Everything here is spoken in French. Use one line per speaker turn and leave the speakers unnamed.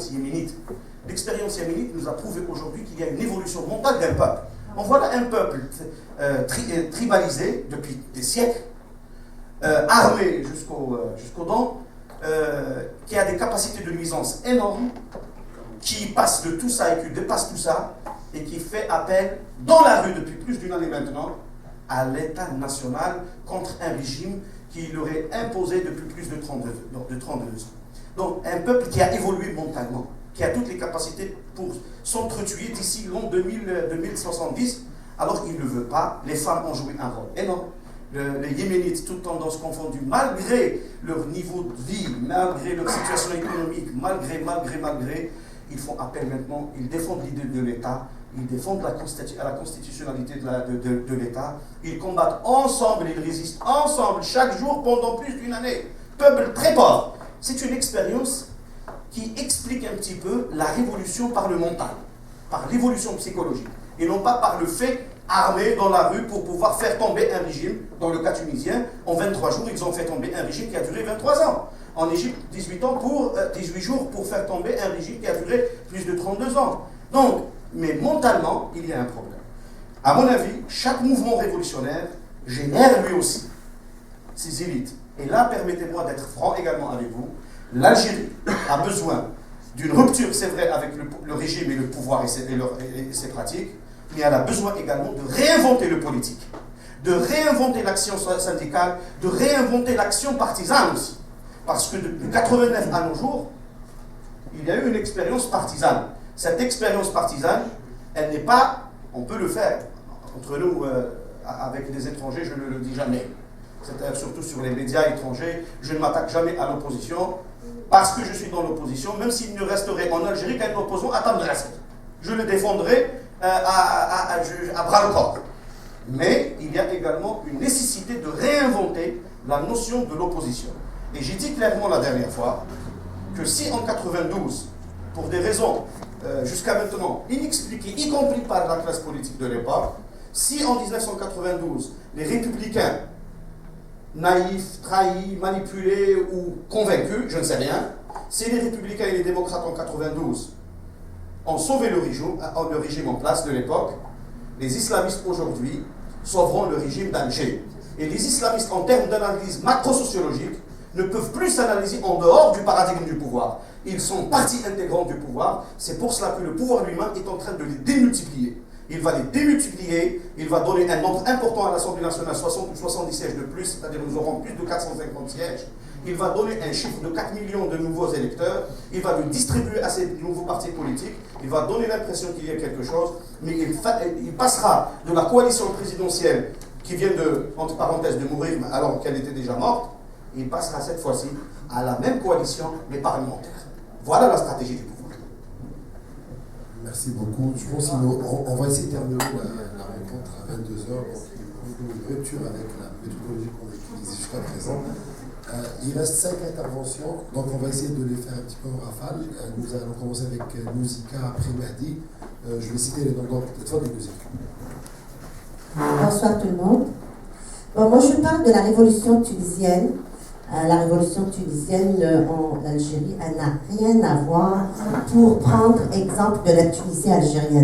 l'expérience yéménite. L'expérience yéménite nous a prouvé aujourd'hui qu'il y a une évolution mentale d'un peuple. On voit un peuple tribalisé depuis des siècles, armé jusqu'aux dents, qui a des capacités de nuisance énormes, qui passe de tout ça et qui dépasse tout ça, et qui fait appel dans la rue depuis plus d'une année maintenant à l'État national contre un régime qui l'aurait imposé depuis plus de 32 ans. Donc un peuple qui a évolué mentalement, qui a toutes les capacités pour s'entretuer d'ici l'an 2070, alors qu'il ne veut pas. Les femmes ont joué un rôle énorme. Les Yéménites, toutes tendances confondues, malgré leur niveau de vie, malgré leur situation économique, malgré, ils font appel maintenant, ils défendent l'idée de l'État, ils défendent la constitutionnalité de l'État, ils combattent ensemble, ils résistent ensemble, chaque jour pendant plus d'une année. Peuple très pauvre. C'est une expérience qui explique un petit peu la révolution par le mental, par l'évolution psychologique, et non pas par le fait armé dans la rue pour pouvoir faire tomber un régime. Dans le cas tunisien, en 23 jours, ils ont fait tomber un régime qui a duré 23 ans. En Égypte, 18 jours pour faire tomber un régime qui a duré plus de 32 ans. Donc, mais mentalement, il y a un problème. À mon avis, chaque mouvement révolutionnaire génère lui aussi ses élites. Et là, permettez-moi d'être franc également avec vous. L'Algérie a besoin d'une rupture, c'est vrai, avec le régime et le pouvoir et ses pratiques, mais elle a besoin également de réinventer le politique, de réinventer l'action syndicale, de réinventer l'action partisane aussi. Parce que depuis 89 à nos jours, il y a eu une expérience partisane. Cette expérience partisane, elle n'est pas, on peut le faire, entre nous, avec des étrangers, je ne le dis jamais. C'est-à-dire surtout sur les médias étrangers, je ne m'attaque jamais à l'opposition, parce que je suis dans l'opposition, même s'il ne resterait en Algérie qu'un opposant à Tamdrasset. Je le défendrai à bras-le-corps. Mais il y a également une nécessité de réinventer la notion de l'opposition. Et j'ai dit clairement la dernière fois que si en 92, pour des raisons jusqu'à maintenant inexpliquées, y compris par la classe politique de l'époque, si en 1992, les républicains, naïfs, trahis, manipulés ou convaincus, je ne sais rien, si les républicains et les démocrates en 92 ont sauvé le régime en place de l'époque, les islamistes aujourd'hui sauveront le régime d'Alger. Et les islamistes, en termes d'analyse macro-sociologique, ne peuvent plus s'analyser en dehors du paradigme du pouvoir. Ils sont partie intégrante du pouvoir. C'est pour cela que le pouvoir lui-même est en train de les démultiplier. Il va les démultiplier, il va donner un nombre important à l'Assemblée nationale, 60 ou 70 sièges de plus, c'est-à-dire nous aurons plus de 450 sièges. Il va donner un chiffre de 4 millions de nouveaux électeurs, il va le distribuer à ces nouveaux partis politiques, il va donner l'impression qu'il y a quelque chose, mais il passera de la coalition présidentielle qui vient de, entre parenthèses, de mourir alors qu'elle était déjà morte, il passera cette fois-ci à la même coalition, mais parlementaire. Voilà la stratégie du pouvoir.
Merci beaucoup. Je pense qu'on va essayer de terminer la rencontre à 22h. Donc, une rupture avec la méthodologie qu'on a utilisée jusqu'à présent. Il reste 5 interventions, donc on va essayer de les faire un petit peu en rafale. Nous allons commencer avec Nouzika, après Mahdi. Je vais citer les noms peut-être fois de Nouzika.
Bonsoir tout le monde. Bon, moi je parle de la révolution tunisienne. La révolution tunisienne en Algérie, elle n'a rien à voir pour prendre exemple de la Tunisie algérienne.